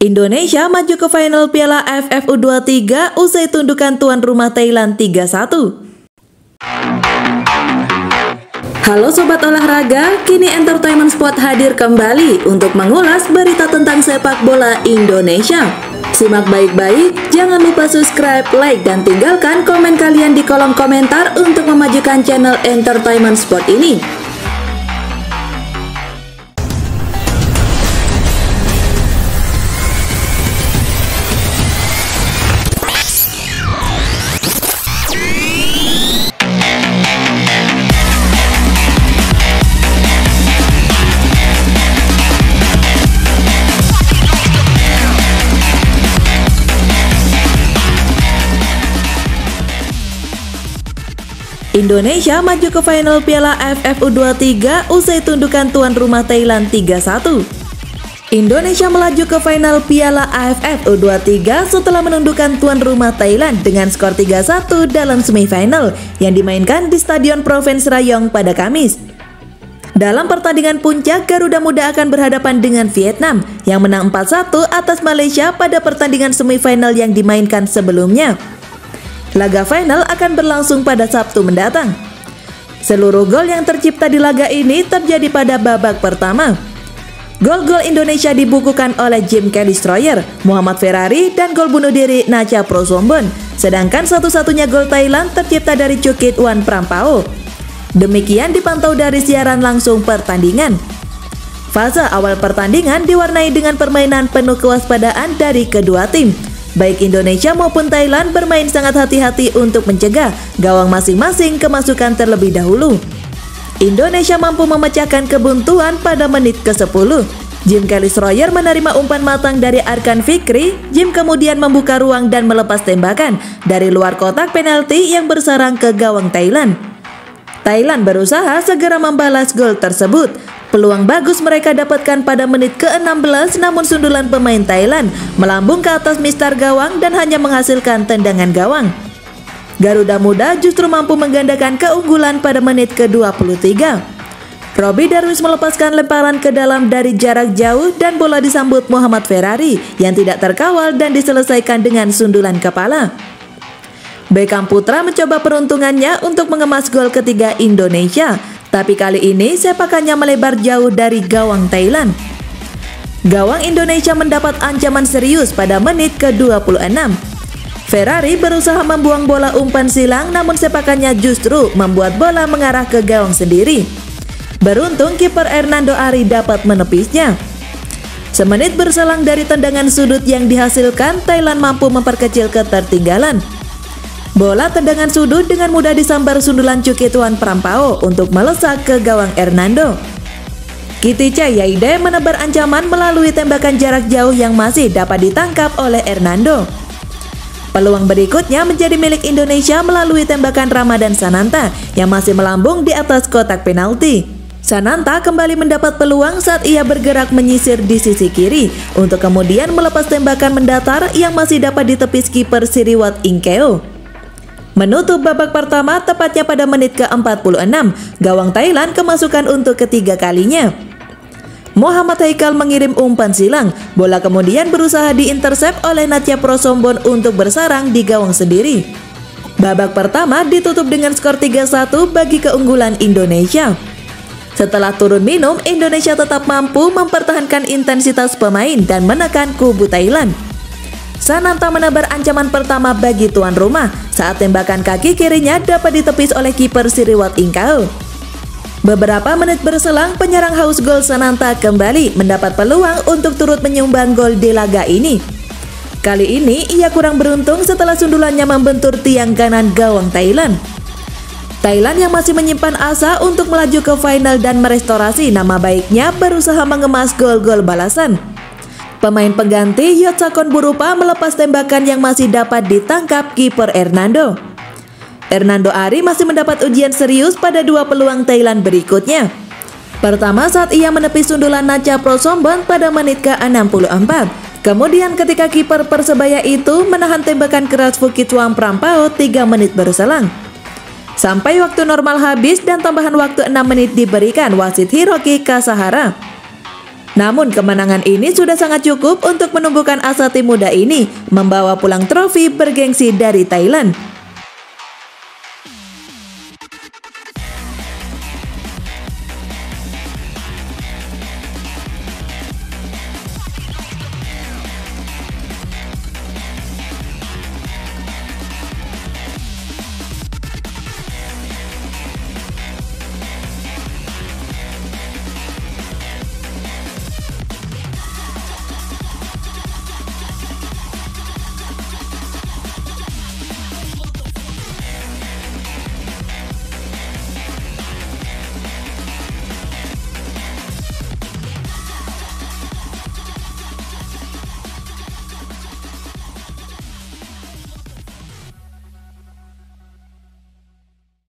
Indonesia maju ke final Piala AFF U23 usai tundukan tuan rumah Thailand 3-1. Halo Sobat Olahraga, kini Entertainment Sport hadir kembali untuk mengulas berita tentang sepak bola Indonesia. Simak baik-baik, jangan lupa subscribe, like, dan tinggalkan komen kalian di kolom komentar untuk memajukan channel Entertainment Sport ini. Indonesia maju ke final Piala AFF U23 usai tundukan tuan rumah Thailand 3-1. Indonesia melaju ke final Piala AFF U23 setelah menundukkan tuan rumah Thailand dengan skor 3-1 dalam semifinal yang dimainkan di Stadion Provence Rayong pada Kamis. Dalam pertandingan puncak, Garuda Muda akan berhadapan dengan Vietnam yang menang 4-1 atas Malaysia pada pertandingan semifinal yang dimainkan sebelumnya. Laga final akan berlangsung pada Sabtu mendatang. Seluruh gol yang tercipta di laga ini terjadi pada babak pertama. Gol-gol Indonesia dibukukan oleh Jim Kelly Stroyer, Muhammad Ferrari, dan gol bunuh diri Nacha Prosombon. Sedangkan satu-satunya gol Thailand tercipta dari Chukit Wan Prampao. Demikian dipantau dari siaran langsung pertandingan. Fase awal pertandingan diwarnai dengan permainan penuh kewaspadaan dari kedua tim. Baik Indonesia maupun Thailand bermain sangat hati-hati untuk mencegah gawang masing-masing kemasukan terlebih dahulu. Indonesia mampu memecahkan kebuntuan pada menit ke-10. Jim Kelly Stroyer menerima umpan matang dari Arkan Fikri. Jim kemudian membuka ruang dan melepas tembakan dari luar kotak penalti yang bersarang ke gawang Thailand. Thailand berusaha segera membalas gol tersebut. Peluang bagus mereka dapatkan pada menit ke-16, namun sundulan pemain Thailand melambung ke atas mistar gawang dan hanya menghasilkan tendangan gawang. Garuda Muda justru mampu menggandakan keunggulan pada menit ke-23. Robby Darwish melepaskan lemparan ke dalam dari jarak jauh dan bola disambut Muhammad Ferrari yang tidak terkawal dan diselesaikan dengan sundulan kepala. Beckham Putra mencoba peruntungannya untuk mengemas gol ketiga Indonesia. Tapi kali ini sepakannya melebar jauh dari gawang Thailand. Gawang Indonesia mendapat ancaman serius pada menit ke-26. Ferrari berusaha membuang bola umpan silang, namun sepakannya justru membuat bola mengarah ke gawang sendiri. Beruntung kiper Hernando Ari dapat menepisnya. Semenit berselang dari tendangan sudut yang dihasilkan, Thailand mampu memperkecil ketertinggalan. Bola tendangan sudut dengan mudah disambar sundulan Chukit Wan Prampao untuk melesak ke gawang Hernando. Kiticha Yaide menebar ancaman melalui tembakan jarak jauh yang masih dapat ditangkap oleh Hernando. Peluang berikutnya menjadi milik Indonesia melalui tembakan Ramadan Sananta yang masih melambung di atas kotak penalti. Sananta kembali mendapat peluang saat ia bergerak menyisir di sisi kiri untuk kemudian melepas tembakan mendatar yang masih dapat ditepis kiper Siriwat Inkeo. Menutup babak pertama tepatnya pada menit ke-46, gawang Thailand kemasukan untuk ketiga kalinya. Muhammad Haikal mengirim umpan silang, bola kemudian berusaha diintersep oleh Nacha Prosombon untuk bersarang di gawang sendiri. Babak pertama ditutup dengan skor 3-1 bagi keunggulan Indonesia. Setelah turun minum, Indonesia tetap mampu mempertahankan intensitas pemain dan menekan kubu Thailand. Sananta menebar ancaman pertama bagi tuan rumah saat tembakan kaki kirinya dapat ditepis oleh kiper Siriwat Inkeo. Beberapa menit berselang, penyerang haus gol Sananta kembali mendapat peluang untuk turut menyumbang gol di laga ini. Kali ini ia kurang beruntung setelah sundulannya membentur tiang kanan gawang Thailand. Thailand yang masih menyimpan asa untuk melaju ke final dan merestorasi nama baiknya berusaha mengemas gol-gol balasan. Pemain pengganti Yotsakon Burupa melepas tembakan yang masih dapat ditangkap kiper Hernando. Hernando Ari masih mendapat ujian serius pada dua peluang Thailand berikutnya. Pertama saat ia menepis sundulan Nacha Prosombon pada menit ke-64. Kemudian ketika kiper Persebaya itu menahan tembakan keras Chukit Wan Prampao 3 menit berselang. Sampai waktu normal habis dan tambahan waktu 6 menit diberikan wasit Hiroki Kasahara. Namun kemenangan ini sudah sangat cukup untuk menumbuhkan asa tim muda ini membawa pulang trofi bergengsi dari Thailand.